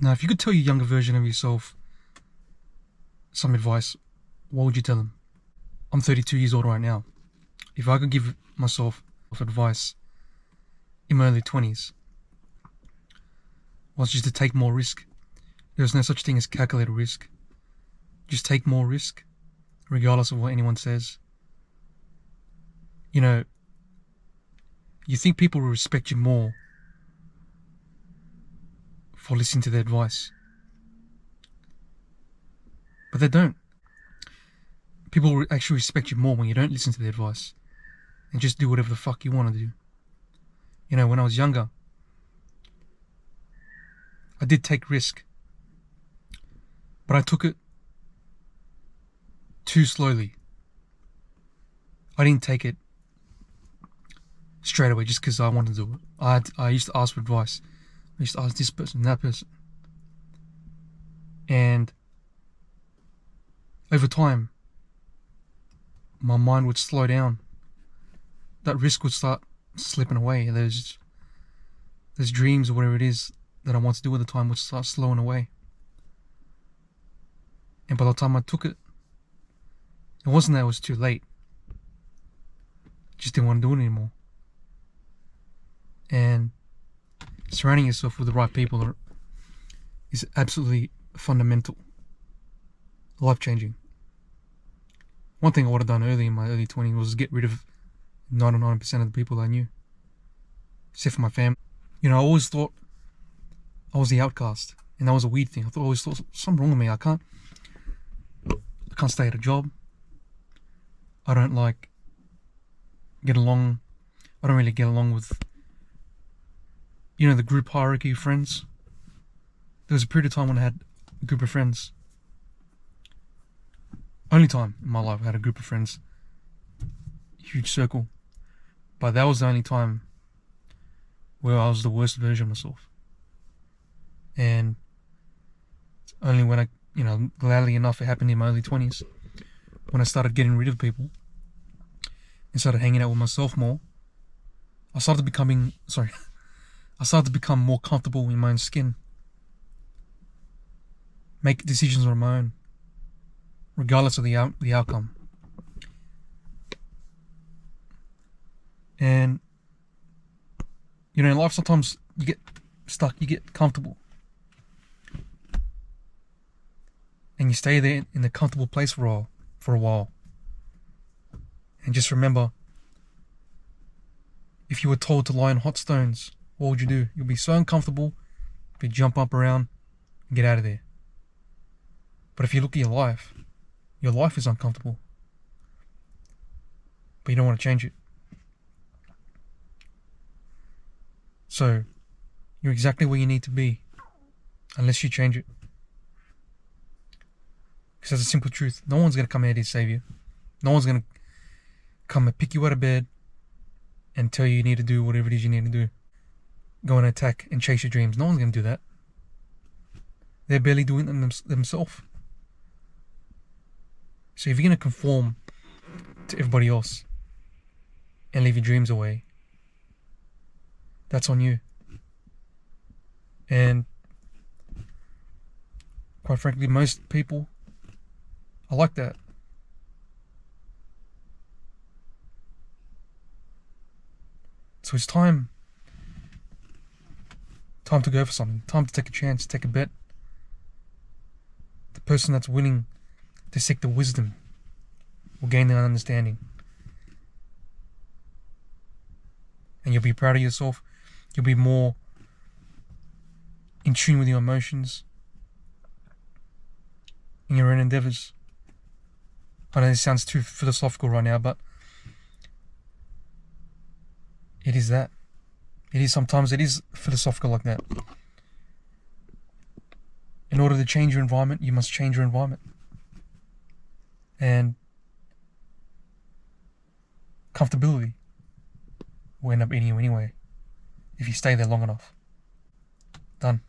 Now, if you could tell your younger version of yourself some advice, what would you tell them? I'm 32 years old right now. If I could give myself advice in my early 20s, was just to take more risk. There's no such thing as calculated risk. Just take more risk, regardless of what anyone says. You know, you think people will respect you more for listening to their advice, but they don't. People will actually respect you more when you don't listen to their advice and just do whatever the fuck you want to do. You know, when I was younger, I did take risk, but I took it too slowly. I didn't take it straight away just because I wanted to do it. I used to ask for advice. I used to ask this person, that person. And over time, my mind would slow down. That risk would start slipping away. Those dreams or whatever it is that I want to do at the time would start slowing away. And by the time I took it, it wasn't that it was too late. I just didn't want to do it anymore. And surrounding yourself with the right people is absolutely fundamental, life-changing. One thing I would have done early in my early 20s was get rid of 99% of the people I knew, except for my family. You know, I always thought I was the outcast, and that was a weird thing. I always thought something wrong with me. I can't stay at a job. I don't get along. I don't really get along with, the group hierarchy of friends. There was a period of time when I had a group of friends. Only time in my life I had a group of friends. Huge circle. But that was the only time where I was the worst version of myself. And it's only when gladly enough, it happened in my early 20s, when I started getting rid of people and started hanging out with myself more, I started to become more comfortable in my own skin. Make decisions on my own, regardless of the outcome. And, in life sometimes you get stuck, you get comfortable. And you stay there in the comfortable place for a while. And just remember, if you were told to lie on hot stones, what would you do? You'll be so uncomfortable, you'd jump up around and get out of there. But if you look at your life is uncomfortable. But you don't want to change it. So, you're exactly where you need to be, unless you change it. Because that's a simple truth. No one's going to come here to save you. No one's going to come and pick you out of bed and tell you need to do whatever it is you need to do. Go and attack and chase your dreams. No one's going to do that. They're barely doing them themselves. So if you're going to conform to everybody else and leave your dreams away, that's on you. And quite frankly, most people are like that. So it's time to go for something. Time to take a chance, take a bet. The person that's willing to seek the wisdom will gain the understanding. And you'll be proud of yourself. You'll be more in tune with your emotions in your own endeavors. I know this sounds too philosophical right now, but it is that. Sometimes it is philosophical like that. In order to change your environment, you must change your environment. And comfortability will end up eating you anyway, if you stay there long enough. Done.